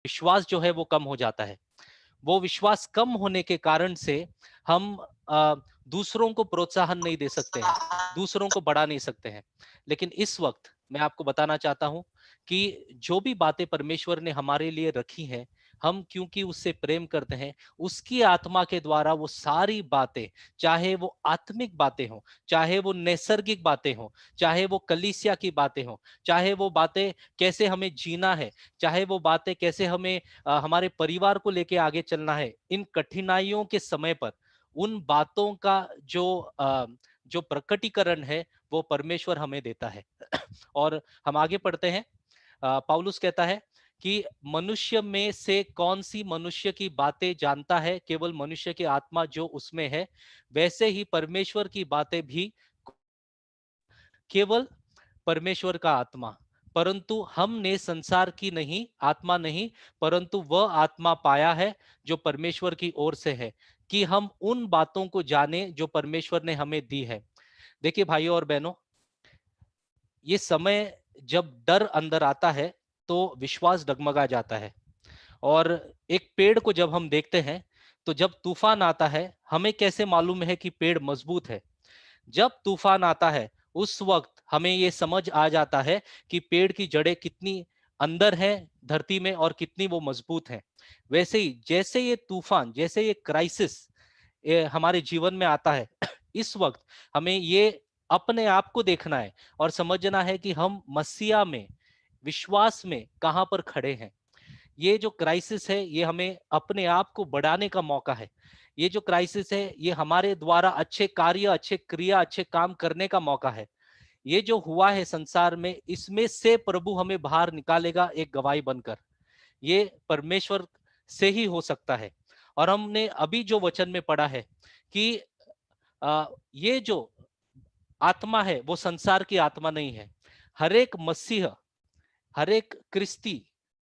विश्वास जो है वो कम हो जाता है। वो विश्वास कम होने के कारण से हम दूसरों को प्रोत्साहन नहीं दे सकते हैं, दूसरों को बढ़ा नहीं सकते हैं। लेकिन इस वक्त मैं आपको बताना चाहता हूं कि जो भी बातें परमेश्वर ने हमारे लिए रखी हैं, हम क्योंकि उससे प्रेम करते हैं, उसकी आत्मा के द्वारा वो सारी बातें, चाहे वो आत्मिक बातें हों, चाहे वो नैसर्गिक बातें हों, चाहे वो कलीसिया की बातें हों, चाहे वो बातें कैसे हमें जीना है, चाहे वो बातें कैसे हमें हमारे परिवार को लेके आगे चलना है, इन कठिनाइयों के समय पर उन बातों का जो प्रकटीकरण है वो परमेश्वर हमें देता है। और हम आगे पढ़ते हैं। पौलुस कहता है कि मनुष्य में से कौन सी मनुष्य की बातें जानता है, केवल मनुष्य की आत्मा जो उसमें है, वैसे ही परमेश्वर की बातें भी केवल परमेश्वर का आत्मा। परंतु हमने संसार की नहीं, आत्मा नहीं, परंतु वह आत्मा पाया है जो परमेश्वर की ओर से है, कि हम उन बातों को जाने जो परमेश्वर ने हमें दी है। देखिए भाइयों और बहनों, ये समय जब डर अंदर आता है तो विश्वास डगमगा जाता है। और एक पेड़ को जब हम देखते हैं, तो जब तूफान आता है, हमें कैसे मालूम है कि पेड़ मजबूत है? जब तूफान आता है, उस वक्त हमें ये समझ आ जाता है कि पेड़ की जड़ें कितनी अंदर है धरती में और कितनी वो मजबूत है। वैसे ही जैसे ये तूफान, जैसे ये क्राइसिस हमारे जीवन में आता है, इस वक्त हमें ये अपने आप को देखना है और समझना है कि हम मसीहा में, विश्वास में कहां पर खड़े हैं। ये जो क्राइसिस है, ये हमें अपने आप को बढ़ाने का मौका है। ये जो क्राइसिस है, ये हमारे द्वारा अच्छे कार्य, अच्छे क्रिया, अच्छे काम करने का मौका है। ये जो हुआ है संसार में, इसमें से प्रभु हमें बाहर निकालेगा एक गवाही बनकर। ये परमेश्वर से ही हो सकता है। और हमने अभी जो वचन में पढ़ा है कि ये जो आत्मा है वो संसार की आत्मा नहीं है। हर एक मसीह, हर एक क्रिस्ती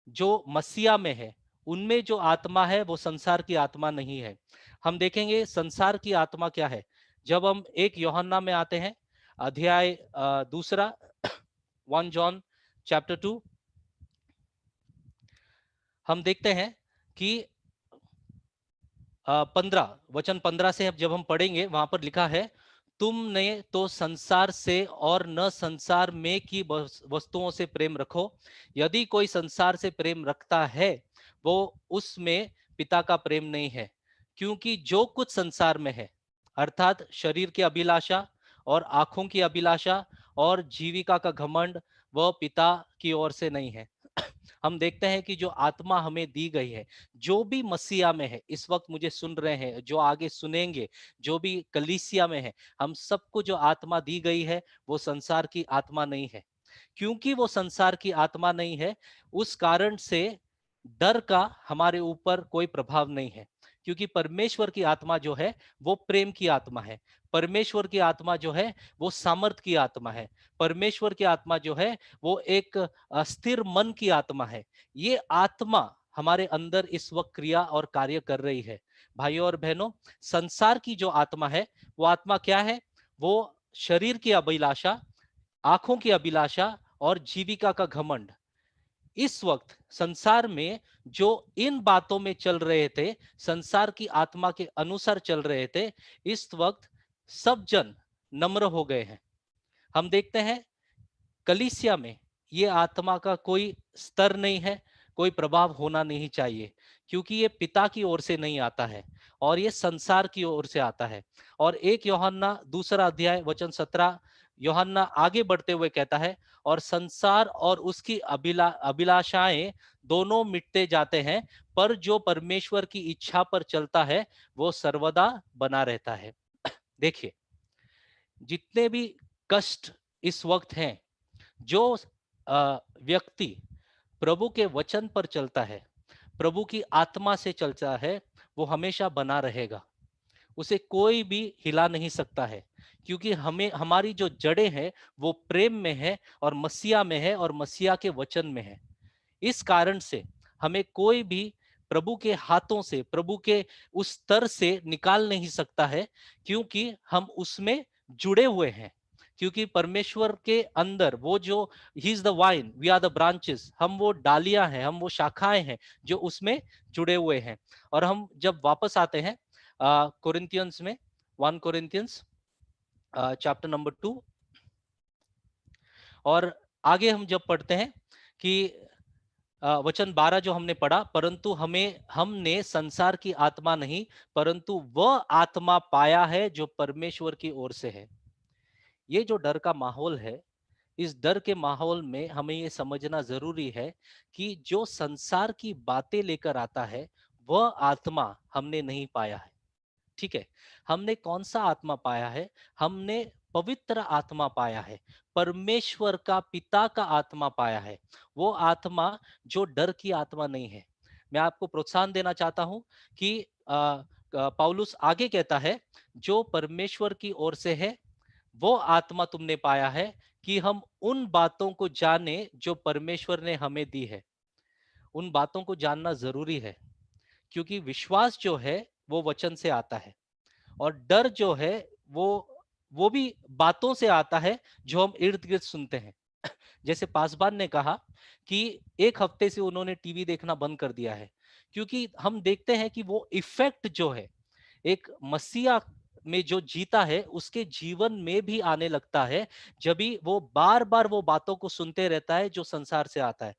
जो मसीहा में है, उनमें जो आत्मा है वो संसार की आत्मा नहीं है। हम देखेंगे संसार की आत्मा क्या है। जब हम एक यूहन्ना में आते हैं, अध्याय दूसरा, 1 जॉन चैप्टर 2, हम देखते हैं कि 15 वचन 15 से जब हम पढ़ेंगे, वहां पर लिखा है, तुमने तो संसार से और न संसार में की वस्तुओं से प्रेम रखो। यदि कोई संसार से प्रेम रखता है, वो उसमें पिता का प्रेम नहीं है। क्योंकि जो कुछ संसार में है, अर्थात शरीर की अभिलाषा और आंखों की अभिलाषा और जीविका का घमंड, वह पिता की ओर से नहीं है। हम देखते हैं कि जो आत्मा हमें दी गई है, जो भी मसीहा में है, इस वक्त मुझे सुन रहे हैं, जो आगे सुनेंगे, जो भी कलीसिया में है, हम सबको जो आत्मा दी गई है वो संसार की आत्मा नहीं है। क्योंकि वो संसार की आत्मा नहीं है, उस कारण से डर का हमारे ऊपर कोई प्रभाव नहीं है। क्योंकि परमेश्वर की आत्मा जो है वो प्रेम की आत्मा है। परमेश्वर की आत्मा जो है वो सामर्थ की आत्मा है। परमेश्वर की आत्मा जो है वो एक स्थिर मन की आत्मा है। ये आत्मा हमारे अंदर इस वक्त क्रिया और कार्य कर रही है। भाइयों और बहनों, संसार की जो आत्मा है, वो आत्मा क्या है? वो शरीर की अभिलाषा, आंखों की अभिलाषा और जीविका का घमंड। इस वक्त संसार में जो इन बातों में चल रहे थे, संसार की आत्मा के अनुसार चल रहे थे, इस वक्त सब जन नम्र हो गए हैं। हम देखते हैं कलीसिया में ये आत्मा का कोई स्तर नहीं है, कोई प्रभाव होना नहीं चाहिए, क्योंकि ये पिता की ओर से नहीं आता है और ये संसार की ओर से आता है। और एक यूहन्ना दूसरा अध्याय वचन 17, यूहन्ना आगे बढ़ते हुए कहता है, और संसार और उसकी अभिलाषाएं दोनों मिटते जाते हैं, पर जो परमेश्वर की इच्छा पर चलता है वो सर्वदा बना रहता है। देखिए, जितने भी कष्ट इस वक्त हैं, जो व्यक्ति प्रभु के वचन पर चलता है, प्रभु की आत्मा से चलता है, वो हमेशा बना रहेगा। उसे कोई भी हिला नहीं सकता है, क्योंकि हमें, हमारी जो जड़ें हैं वो प्रेम में है और मसीहा में है और मसीहा के वचन में है। इस कारण से हमें कोई भी प्रभु के हाथों से, प्रभु के उस स्तर से निकाल नहीं सकता है, क्योंकि हम उसमें जुड़े हुए हैं। क्योंकि परमेश्वर के अंदर वो जो he is the vine, we are the branches, हम वो डालियां हैं, हम वो शाखाएं हैं जो उसमें जुड़े हुए हैं। और हम जब वापस आते हैं कोरिंथियंस में, 1 कोरिंथियंस चैप्टर नंबर 2, और आगे हम जब पढ़ते हैं कि वचन 12 जो हमने पढ़ा, परंतु हमने संसार की आत्मा नहीं परंतु वह आत्मा पाया है जो परमेश्वर की ओर से है। ये जो डर का माहौल है, इस डर के माहौल में हमें ये समझना जरूरी है कि जो संसार की बातें लेकर आता है वह आत्मा हमने नहीं पाया है। ठीक है, हमने कौन सा आत्मा पाया है? हमने पवित्र आत्मा पाया है, परमेश्वर का पिता का आत्मा पाया है। वो आत्मा जो डर की आत्मा नहीं है। मैं आपको प्रोत्साहन देना चाहता हूं कि पौलुस आगे कहता है, जो परमेश्वर की ओर से है वो आत्मा तुमने पाया है कि हम उन बातों को जाने जो परमेश्वर ने हमें दी है। उन बातों को जानना जरूरी है, क्योंकि विश्वास जो है वो वचन से आता है, और डर जो है वो वो भी बातों से आता है जो हम इर्द गिर्द सुनते हैं। जैसे पासवान ने कहा कि एक हफ्ते से उन्होंने टीवी देखना बंद कर दिया है, क्योंकि हम देखते हैं कि वो इफेक्ट जो है एक मसीहा में जो जीता है उसके जीवन में भी आने लगता है, जब भी वो बार बार वो बातों को सुनते रहता है जो संसार से आता है।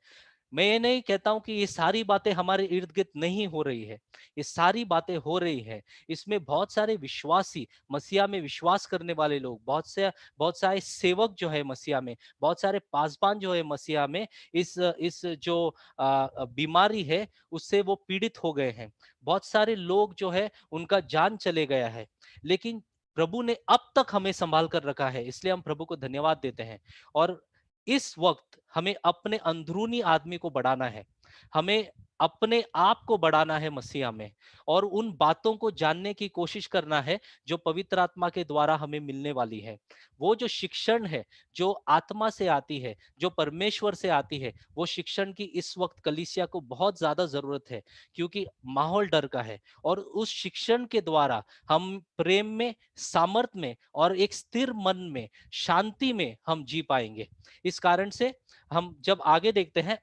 मैं ये नहीं कहता हूं कि ये सारी बातें हमारे इर्द गिर्द नहीं हो रही है, ये सारी बातें हो रही है। इसमें बहुत सारे विश्वासी, मसीहा में विश्वास करने वाले लोग, बहुत सारे सेवक जो है मसीहा में, बहुत सारे पासबान जो है मसीहा में, इस जो बीमारी है उससे वो पीड़ित हो गए हैं। बहुत सारे लोग जो है उनका जान चले गया है, लेकिन प्रभु ने अब तक हमें संभाल कर रखा है, इसलिए हम प्रभु को धन्यवाद देते हैं। और इस वक्त हमें अपने अंदरूनी आदमी को बढ़ाना है, हमें अपने आप को बढ़ाना है मसीहा में, और उन बातों को जानने की कोशिश करना है जो पवित्र आत्मा के द्वारा हमें मिलने वाली है। वो जो शिक्षण है जो आत्मा से आती है, जो परमेश्वर से आती है, वो शिक्षण की इस वक्त कलीसिया को बहुत ज्यादा जरूरत है, क्योंकि माहौल डर का है। और उस शिक्षण के द्वारा हम प्रेम में, सामर्थ्य में और एक स्थिर मन में, शांति में हम जी पाएंगे। इस कारण से हम जब आगे देखते हैं,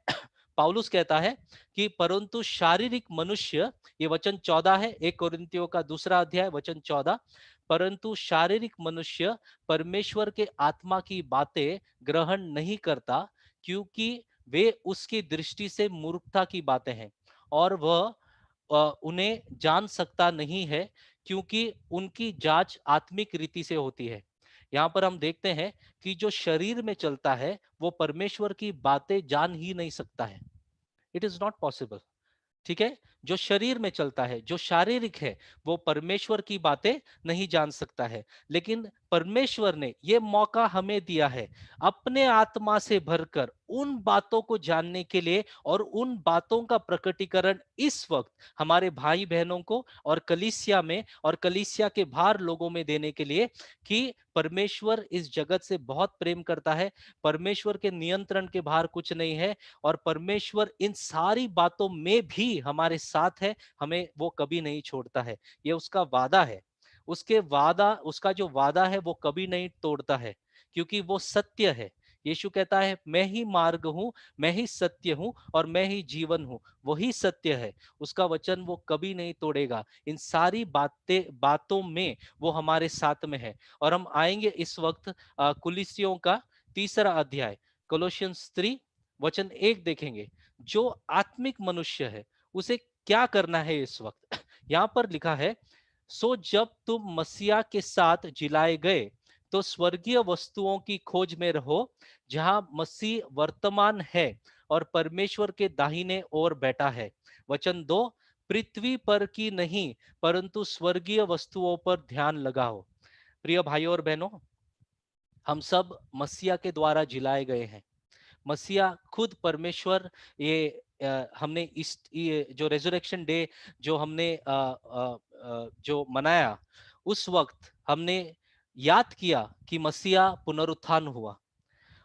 पौलुस कहता है कि परंतु शारीरिक मनुष्य, ये वचन 14 है, 1 कोरिन्थियों का 2 अध्याय वचन 14, परंतु शारीरिक मनुष्य परमेश्वर के आत्मा की बातें ग्रहण नहीं करता, क्योंकि वे उसकी दृष्टि से मूर्खता की बातें हैं, और वह उन्हें जान सकता नहीं है, क्योंकि उनकी जांच आत्मिक रीति से होती है। यहाँ पर हम देखते हैं कि जो शरीर में चलता है वो परमेश्वर की बातें जान ही नहीं सकता है। It is not possible. ठीक है, जो शरीर में चलता है, जो शारीरिक है, वो परमेश्वर की बातें नहीं जान सकता है। लेकिन परमेश्वर ने ये मौका हमें दिया है अपने आत्मा से भरकर उन बातों को जानने के लिए, और उन बातों का प्रकटीकरण इस वक्त हमारे भाई बहनों को और कलीसिया में और कलीसिया के बाहर लोगों में देने के लिए, कि परमेश्वर इस जगत से बहुत प्रेम करता है, परमेश्वर के नियंत्रण के बाहर कुछ नहीं है, और परमेश्वर इन सारी बातों में भी हमारे साथ है, हमें वो कभी नहीं छोड़ता है। ये उसका वादा है, उसका जो वादा है वो कभी नहीं तोड़ता है, क्योंकि वो सत्य है। यीशु कहता है, मैं ही मार्ग हूं, मैं ही सत्य हूं और मैं ही जीवन हूं। वही सत्य है, उसका वचन वो कभी नहीं तोड़ेगा। इन सारी बातों में वो हमारे साथ में है। और हम आएंगे इस वक्त कुलिसियों का 3 अध्याय, कोलोशियंस 3 वचन 1 देखेंगे। जो आत्मिक मनुष्य है उसे क्या करना है इस वक्त? यहां पर लिखा है, सो जब तुम मसीहा के साथ जिलाए गए तो स्वर्गीय वस्तुओं की खोज में रहो, जहां मसीह वर्तमान है और परमेश्वर के दाहिने ओर बैठा है। वचन 2, पृथ्वी पर की नहीं परंतु स्वर्गीय वस्तुओं पर ध्यान लगाओ। प्रिय भाइयों और बहनों, हम सब मसीहा के द्वारा जिलाए गए हैं। मसीहा खुद परमेश्वर, ये हमने ये जो रेजरेक्शन डे जो हमने जो मनाया, उस वक्त हमने याद किया कि मसीहा पुनरुत्थान हुआ,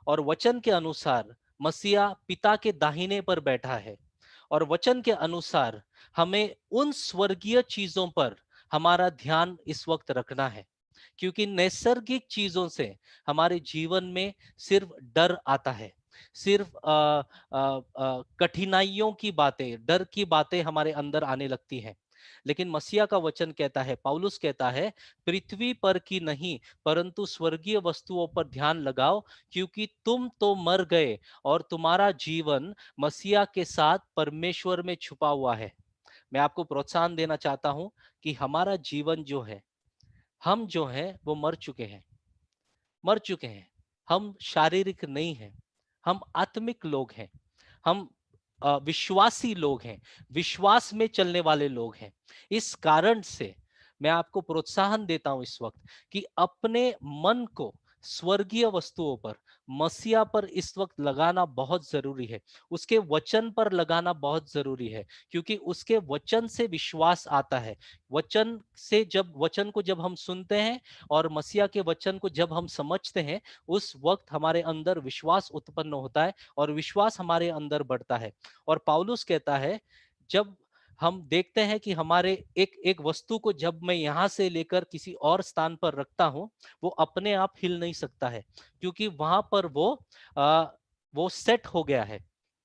और वचन के अनुसार मसीहा पिता के दाहिने पर बैठा है। और वचन के अनुसार हमें उन स्वर्गीय चीजों पर हमारा ध्यान इस वक्त रखना है, क्योंकि नैसर्गिक चीजों से हमारे जीवन में सिर्फ डर आता है, सिर्फ कठिनाइयों की बातें, डर की बातें हमारे अंदर आने लगती हैं। लेकिन मसीहा का वचन कहता है, पौलुस कहता है, पृथ्वी पर की नहीं परंतु स्वर्गीय वस्तुओं पर ध्यान लगाओ, क्योंकि तुम तो मर गए और तुम्हारा जीवन मसीहा के साथ परमेश्वर में छुपा हुआ है। मैं आपको प्रोत्साहन देना चाहता हूं कि हमारा जीवन जो है, हम जो है वो मर चुके हैं, मर चुके हैं। हम शारीरिक नहीं हैं, हम आत्मिक लोग हैं, हम विश्वासी लोग हैं, विश्वास में चलने वाले लोग हैं। इस कारण से मैं आपको प्रोत्साहन देता हूं इस वक्त कि अपने मन को स्वर्गीय वस्तुओं पर, मसीहा पर इस वक्त लगाना बहुत जरूरी है। उसके वचन पर लगाना बहुत जरूरी है, क्योंकि उसके वचन से विश्वास आता है। वचन से जब वचन को जब हम सुनते हैं और मसीहा के वचन को जब हम समझते हैं, उस वक्त हमारे अंदर विश्वास उत्पन्न होता है और विश्वास हमारे अंदर बढ़ता है। और पौलुस कहता है, जब हम देखते हैं कि हमारे एक एक वस्तु को जब मैं यहां से लेकर किसी और स्थान पर रखता हूं, वो अपने आप हिल नहीं सकता है, क्योंकि वहां पर आ, वो सेट हो गया है,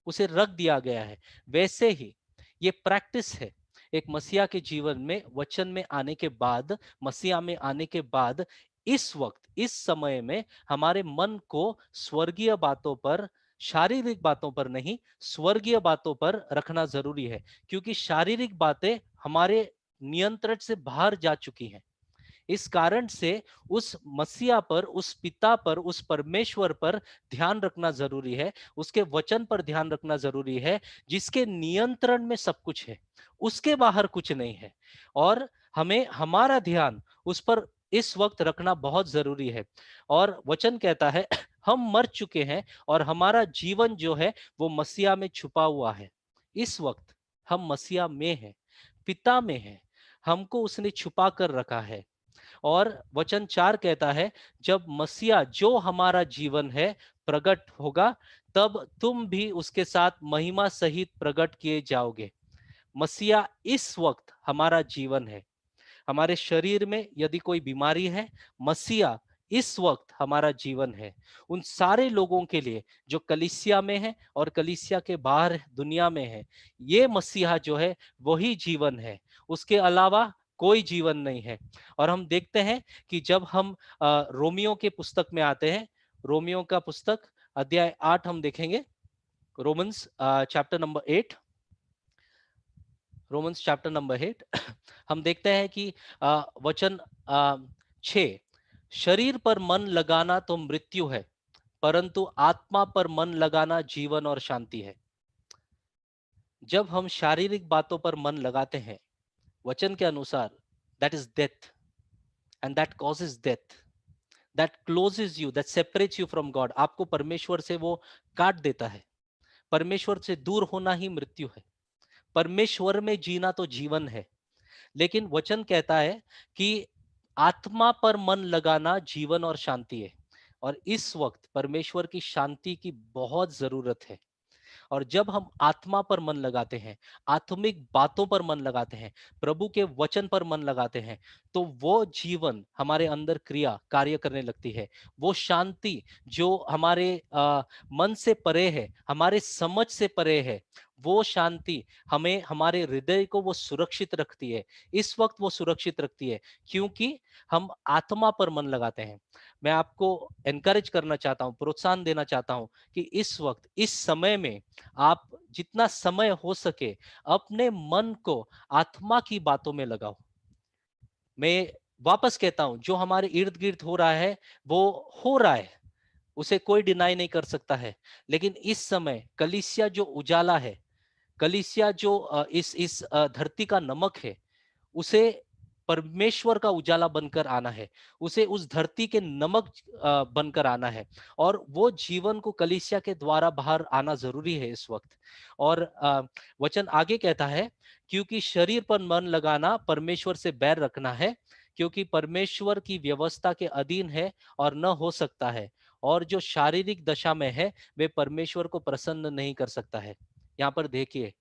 उसे रख दिया गया है। वैसे ही ये प्रैक्टिस है एक मसीहा के जीवन में, वचन में आने के बाद, मसीहा में आने के बाद, इस वक्त इस समय में हमारे मन को स्वर्गीय बातों पर, शारीरिक बातों पर नहीं, स्वर्गीय बातों पर रखना जरूरी है। क्योंकि शारीरिक बातें हमारे नियंत्रण से बाहर जा चुकी हैं। इस कारण से उस मसीहा पर, उस पिता पर, उस परमेश्वर पर ध्यान रखना जरूरी है, उसके वचन पर ध्यान रखना जरूरी है, जिसके नियंत्रण में सब कुछ है, उसके बाहर कुछ नहीं है। और हमें हमारा ध्यान उस पर इस वक्त रखना बहुत जरूरी है। और वचन कहता है हम मर चुके हैं और हमारा जीवन जो है वो मसीहा में छुपा हुआ है। इस वक्त हम मसीहा में हैं, पिता में हैं, हमको उसने छुपा कर रखा है। और वचन 4 कहता है, जब मसीहा जो हमारा जीवन है प्रकट होगा, तब तुम भी उसके साथ महिमा सहित प्रकट किए जाओगे। मसीहा इस वक्त हमारा जीवन है। हमारे शरीर में यदि कोई बीमारी है, मसीहा इस वक्त हमारा जीवन है। उन सारे लोगों के लिए जो कलीसिया में है और कलीसिया के बाहर दुनिया में है, ये मसीहा जो है वही जीवन है, उसके अलावा कोई जीवन नहीं है। और हम देखते हैं कि जब हम रोमियो के पुस्तक में आते हैं, रोमियो का पुस्तक अध्याय 8 हम देखेंगे, Romans chapter number 8, Romans chapter number 8 हम देखते हैं कि वचन 6, शरीर पर मन लगाना तो मृत्यु है, परंतु आत्मा पर मन लगाना जीवन और शांति है। जब हम शारीरिक बातों पर मन लगाते हैं, वचन के अनुसार, that is death, and that causes death, that closes you, that separates you from God. आपको परमेश्वर से वो काट देता है। परमेश्वर से दूर होना ही मृत्यु है, परमेश्वर में जीना तो जीवन है। लेकिन वचन कहता है कि आत्मा पर मन लगाना जीवन और शांति है। और इस वक्त परमेश्वर की शांति की बहुत जरूरत है। और जब हम आत्मा पर मन लगाते हैं, आत्मिक बातों पर मन लगाते हैं, प्रभु के वचन पर मन लगाते हैं, तो वो जीवन हमारे अंदर क्रिया कार्य करने लगती है। वो शांति जो हमारे मन से परे है, हमारे समझ से परे है, वो शांति हमें, हमारे हृदय को वो सुरक्षित रखती है। इस वक्त वो सुरक्षित रखती है क्योंकि हम आत्मा पर मन लगाते हैं। मैं आपको एनकरेज करना चाहता हूं, प्रोत्साहन देना चाहता हूं कि इस वक्त, इस समय में आप जितना समय हो सके अपने मन को आत्मा की बातों में लगाओ। मैं वापस कहता हूं, जो हमारे इर्द गिर्द हो रहा है वो हो रहा है, उसे कोई डिनाई नहीं कर सकता है। लेकिन इस समय कलीसिया जो उजाला है, कलीसिया जो इस धरती का नमक है, उसे परमेश्वर का उजाला बनकर आना है, उसे उस धरती के नमक बनकर आना है। और वो जीवन को कलीसिया के द्वारा बाहर आना जरूरी है इस वक्त। और वचन आगे कहता है, क्योंकि शरीर पर मन लगाना परमेश्वर से बैर रखना है, क्योंकि परमेश्वर की व्यवस्था के अधीन है और न हो सकता है, और जो शारीरिक दशा में है वे परमेश्वर को प्रसन्न नहीं कर सकता है। यहाँ पर देखिए,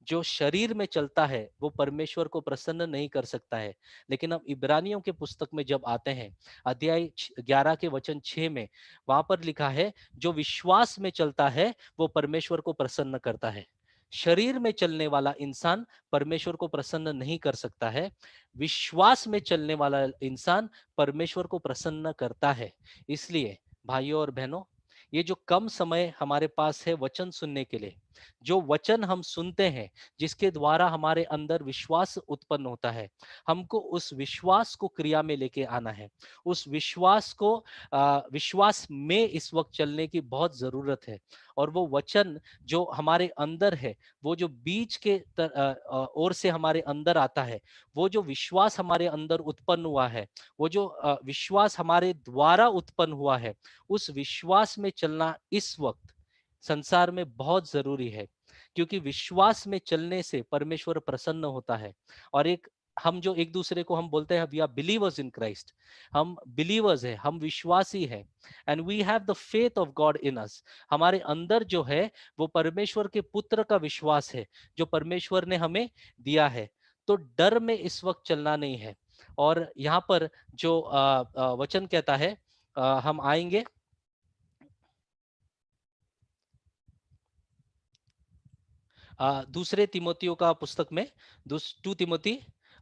जो शरीर में चलता है वो परमेश्वर को प्रसन्न नहीं कर सकता है। लेकिन अब इब्रानियों के पुस्तक में जब आते हैं, अध्याय 11 के वचन 6 में, वहां पर लिखा है जो विश्वास में चलता है वो परमेश्वर को प्रसन्न करता है। शरीर में चलने वाला इंसान परमेश्वर को प्रसन्न नहीं कर सकता है, विश्वास में चलने वाला इंसान परमेश्वर को प्रसन्न करता है। इसलिए भाइयों और बहनों, ये जो कम समय हमारे पास है वचन सुनने के लिए, जो वचन हम सुनते हैं, जिसके द्वारा हमारे अंदर विश्वास उत्पन्न होता है, हमको उस विश्वास को क्रिया में लेके आना है। उस विश्वास को विश्वास में इस वक्त चलने की बहुत जरूरत है। और वो वचन जो हमारे अंदर है, वो जो बीज के ओर से हमारे अंदर आता है, वो जो विश्वास हमारे अंदर उत्पन्न हुआ है, वो जो विश्वास हमारे द्वारा उत्पन्न हुआ है, उस विश्वास में चलना इस वक्त संसार में बहुत जरूरी है। क्योंकि विश्वास में चलने से परमेश्वर प्रसन्न होता है। और एक हम जो एक दूसरे को हम बोलते हैं we are believers in Christ, हम बिलीवर्स हैं, हम विश्वासी हैं, and we have the faith of God in us. हमारे अंदर जो है वो परमेश्वर के पुत्र का विश्वास है जो परमेश्वर ने हमें दिया है। तो डर में इस वक्त चलना नहीं है। और यहाँ पर जो वचन कहता है, हम आएंगे दूसरे तिमोथियों का पुस्तक में, 2 तिमोथी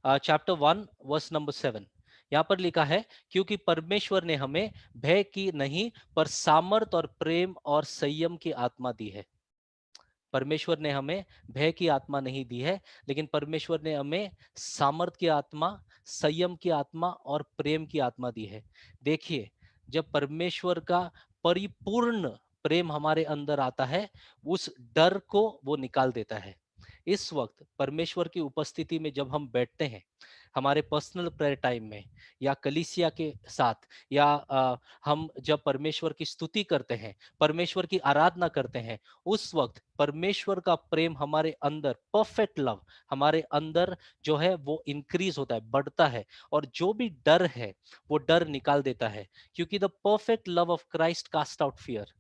चैप्टर 1 वर्स नंबर 7। यहाँ पर लिखा है क्योंकि परमेश्वर ने हमें भय की नहीं पर सामर्थ और प्रेम और संयम की आत्मा दी है। परमेश्वर ने हमें भय की आत्मा नहीं दी है, लेकिन परमेश्वर ने हमें सामर्थ की आत्मा, संयम की आत्मा और प्रेम की आत्मा दी है। देखिए, जब परमेश्वर का परिपूर्ण प्रेम हमारे अंदर आता है, उस डर को वो निकाल देता है। इस वक्त परमेश्वर की उपस्थिति में जब हम बैठते हैं, हमारे पर्सनल प्रेयर टाइम में या कलीसिया के साथ, या हम जब परमेश्वर की स्तुति करते हैं, परमेश्वर की आराधना करते हैं, उस वक्त परमेश्वर का प्रेम हमारे अंदर, परफेक्ट लव हमारे अंदर जो है वो इंक्रीज होता है, बढ़ता है। और जो भी डर है वो डर निकाल देता है, क्योंकि the perfect love of Christ cast out fear.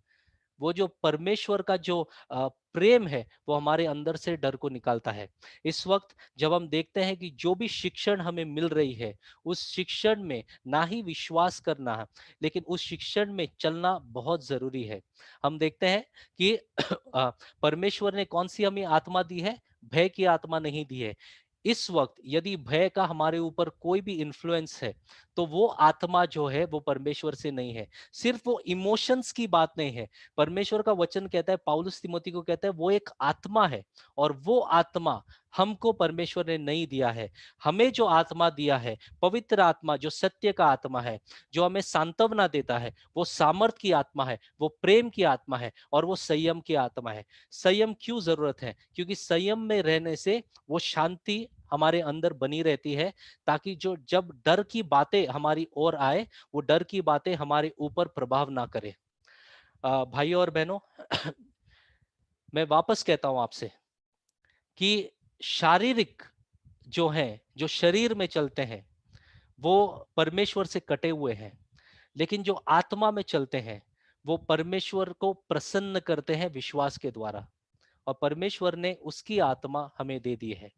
वो जो परमेश्वर का जो प्रेम है वो हमारे अंदर से डर को निकालता है। इस वक्त जब हम देखते हैं कि जो भी शिक्षण हमें मिल रही है, उस शिक्षण में ना ही विश्वास करना है, लेकिन उस शिक्षण में चलना बहुत जरूरी है। हम देखते हैं कि परमेश्वर ने कौन सी हमें आत्मा दी है? भय की आत्मा नहीं दी है। इस वक्त यदि भय का हमारे ऊपर कोई भी इन्फ्लुएंस है, तो वो आत्मा जो है वो परमेश्वर से नहीं है। सिर्फ वो इमोशंस की बात नहीं है। परमेश्वर का वचन कहता है, पौलुस तिमोथी को कहता है, वो एक आत्मा है, और वो आत्मा हमको परमेश्वर ने नहीं दिया है। हमें जो आत्मा दिया है, पवित्र आत्मा, जो सत्य का आत्मा है, जो हमें सांत्वना देता है, वो सामर्थ की आत्मा है, वो प्रेम की आत्मा है, और वो संयम की आत्मा है। संयम क्यों जरूरत है? क्योंकि संयम में रहने से वो शांति हमारे अंदर बनी रहती है, ताकि जो जब डर की बातें हमारी ओर आए, वो डर की बातें हमारे ऊपर प्रभाव ना करे। भाइयों और बहनों, मैं वापस कहता हूं आपसे कि शारीरिक जो हैं, जो शरीर में चलते हैं, वो परमेश्वर से कटे हुए हैं। लेकिन जो आत्मा में चलते हैं, वो परमेश्वर को प्रसन्न करते हैं विश्वास के द्वारा। और परमेश्वर ने उसकी आत्मा हमें दे दी है।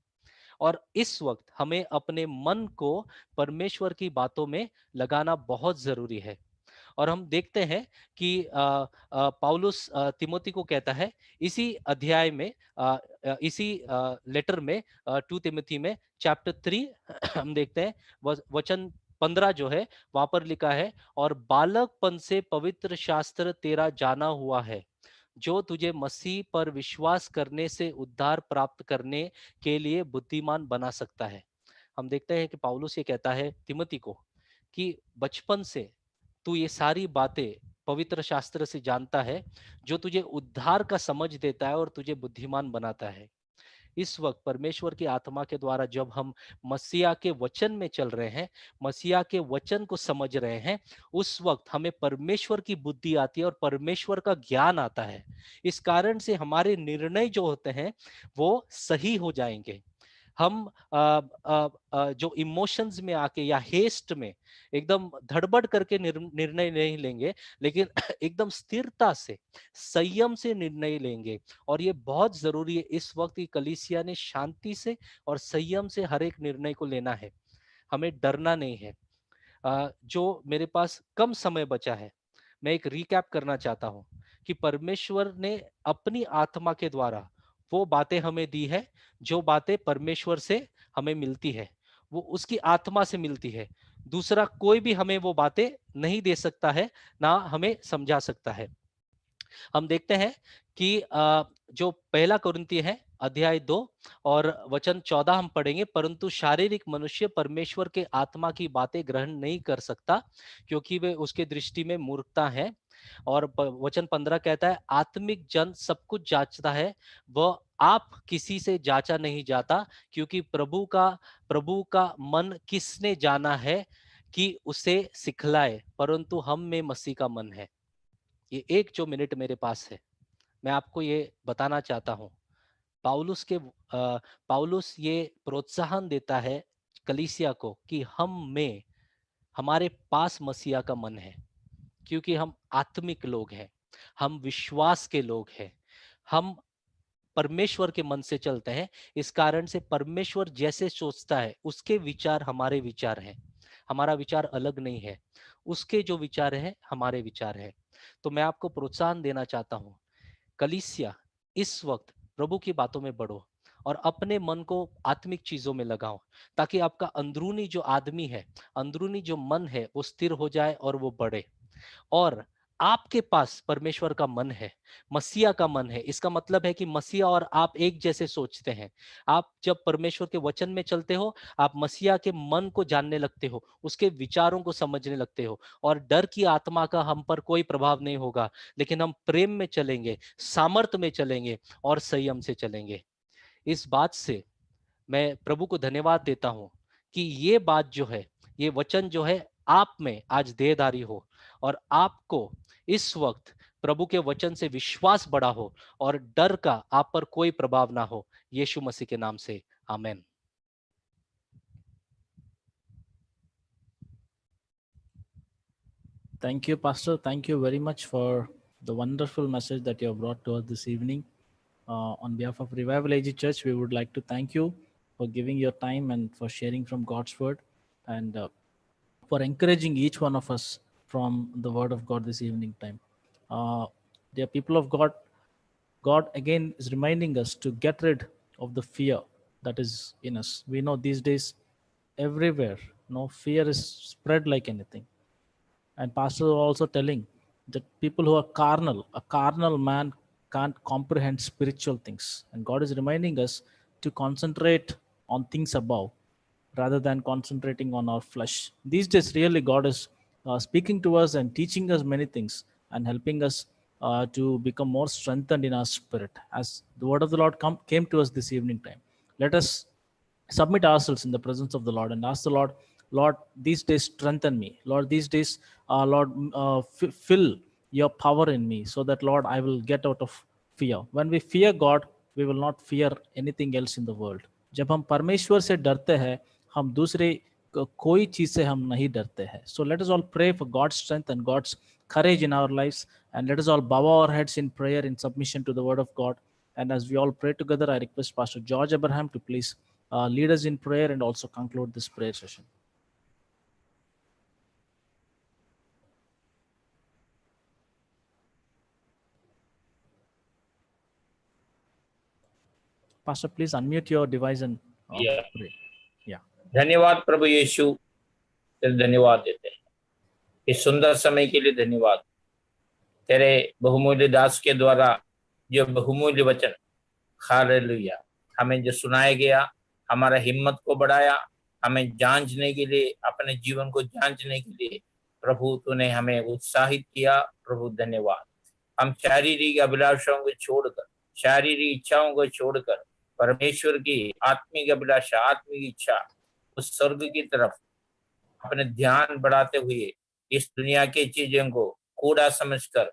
और इस वक्त हमें अपने मन को परमेश्वर की बातों में लगाना बहुत जरूरी है। और हम देखते हैं कि पौलुस तिमोथी को कहता है इसी अध्याय में, इसी लेटर में, 2 तिमोथी में चैप्टर 3 हम देखते हैं वचन 15 जो है, वहां पर लिखा है, और बालकपन से पवित्र शास्त्र तेरा जाना हुआ है, जो तुझे मसीह पर विश्वास करने से उद्धार प्राप्त करने के लिए बुद्धिमान बना सकता है। हम देखते हैं कि पौलुस ये कहता है तिमोथी को कि बचपन से तू ये सारी बातें पवित्र शास्त्र से जानता है, जो तुझे उद्धार का समझ देता है और तुझे बुद्धिमान बनाता है। इस वक्त परमेश्वर की आत्मा के द्वारा जब हम मसीहा के वचन में चल रहे हैं, मसीहा के वचन को समझ रहे हैं, उस वक्त हमें परमेश्वर की बुद्धि आती है और परमेश्वर का ज्ञान आता है। इस कारण से हमारे निर्णय जो होते हैं वो सही हो जाएंगे। हम जो इमोशंस में आके या हेस्ट में एकदम धड़बड़ करके निर्णय नहीं लेंगे, लेकिन एकदम स्थिरता से, संयम से निर्णय लेंगे। और ये बहुत जरूरी है इस वक्त की कलीसिया ने शांति से और संयम से हर एक निर्णय को लेना है। हमें डरना नहीं है। जो मेरे पास कम समय बचा है, मैं एक रिकैप करना चाहता हूं कि परमेश्वर ने अपनी आत्मा के द्वारा वो बातें हमें दी है, जो बातें परमेश्वर से हमें मिलती है, वो उसकी आत्मा से मिलती है। दूसरा कोई भी हमें वो बातें नहीं दे सकता है, ना हमें समझा सकता है। हम देखते हैं कि जो पहला कुरिन्ती है अध्याय 2 और वचन 14 हम पढ़ेंगे, परंतु शारीरिक मनुष्य परमेश्वर के आत्मा की बातें ग्रहण नहीं कर सकता, क्योंकि वे उसके दृष्टि में मूर्खता है। और वचन 15 कहता है, आत्मिक जन सब कुछ जांचता है, वह आप किसी से जांचा नहीं जाता, क्योंकि प्रभु का मन किसने जाना है कि उसे सिखलाए, परंतु हम में मसीह का मन है। ये एक जो मिनट मेरे पास है, मैं आपको ये बताना चाहता हूं। पाउलुस ये प्रोत्साहन देता है कलीसिया को कि हमारे पास मसीहा का मन है, क्योंकि हम आत्मिक लोग हैं, हम विश्वास के लोग हैं, हम परमेश्वर के मन से चलते हैं। इस कारण से परमेश्वर जैसे सोचता है उसके विचार हमारे विचार हैं, हमारा विचार अलग नहीं है। उसके जो विचार है हमारे विचार है। तो मैं आपको प्रोत्साहन देना चाहता हूं, कलीसिया इस वक्त प्रभु की बातों में बढ़ो और अपने मन को आत्मिक चीजों में लगाओ, ताकि आपका अंदरूनी जो आदमी है, अंदरूनी जो मन है वो स्थिर हो जाए और वो बढ़े। और आपके पास परमेश्वर का मन है, मसीहा का मन है। इसका मतलब है कि मसीहा और आप एक जैसे सोचते हैं। आप जब परमेश्वर के वचन में चलते हो, आप मसीहा के मन को जानने लगते हो, उसके विचारों को समझने लगते हो, और डर की आत्मा का हम पर कोई प्रभाव नहीं होगा, लेकिन हम प्रेम में चलेंगे, सामर्थ्य में चलेंगे और संयम से चलेंगे। इस बात से मैं प्रभु को धन्यवाद देता हूं कि ये बात जो है, ये वचन जो है आप में आज देहधारी हो, और आपको इस वक्त प्रभु के वचन से विश्वास बढ़ा हो और डर का आप पर कोई प्रभाव ना हो। यीशु मसीह के नाम से आमेन। Thank you, Pastor. Thank you very much for the wonderful message that you have brought to us this evening. On behalf of Revival AG Church, we would like to thank you for giving your time and for sharing from God's Word, and for encouraging each one of us from the Word of God this evening time. Dear people of God, God again is reminding us to get rid of the fear that is in us. We know these days, everywhere, fear is spread like anything. And pastor was also telling that people who are carnal, a carnal man can't comprehend spiritual things. And God is reminding us to concentrate on things above rather than concentrating on our flesh. These days, really, God is speaking to us and teaching us many things and helping us to become more strengthened in our spirit. As the word of the Lord came to us this evening time, let us submit ourselves in the presence of the Lord and ask the Lord, Lord, these days strengthen me. Lord, these days, Lord, fill your power in me so that, Lord, I will get out of fear. When we fear God, we will not fear anything else in the world. जब हम परमेश्वर से डरते हैं, हम दूसरे कोई चीज से हम नहीं डरते हैं. So let us all pray for God's strength and God's courage in our lives, and let us all bow our heads in prayer in submission to the word of God. And as we all pray together, I request Pastor George Abraham to please lead us in prayer and also conclude this prayer session. Pastor, please unmute your device and pray. Yeah. धन्यवाद प्रभु यीशु, तेरे धन्यवाद देते हैं इस सुंदर समय के लिए। धन्यवाद तेरे बहुमूल्य दास के द्वारा जो बहुमूल्य वचन हालेलुया हमें जो सुनाया गया, हमारा हिम्मत को बढ़ाया, हमें जांचने के लिए, अपने जीवन को जांचने के लिए प्रभु तूने हमें उत्साहित किया। प्रभु धन्यवाद। हम शारीरिक अभिलाषाओं को छोड़कर, शारीरिक इच्छाओं को छोड़कर परमेश्वर की आत्मिक अभिलाषा, आत्मिक इच्छा, उस स्वर्ग की तरफ अपने ध्यान बढ़ाते हुए इस दुनिया की चीजों को कूड़ा समझकर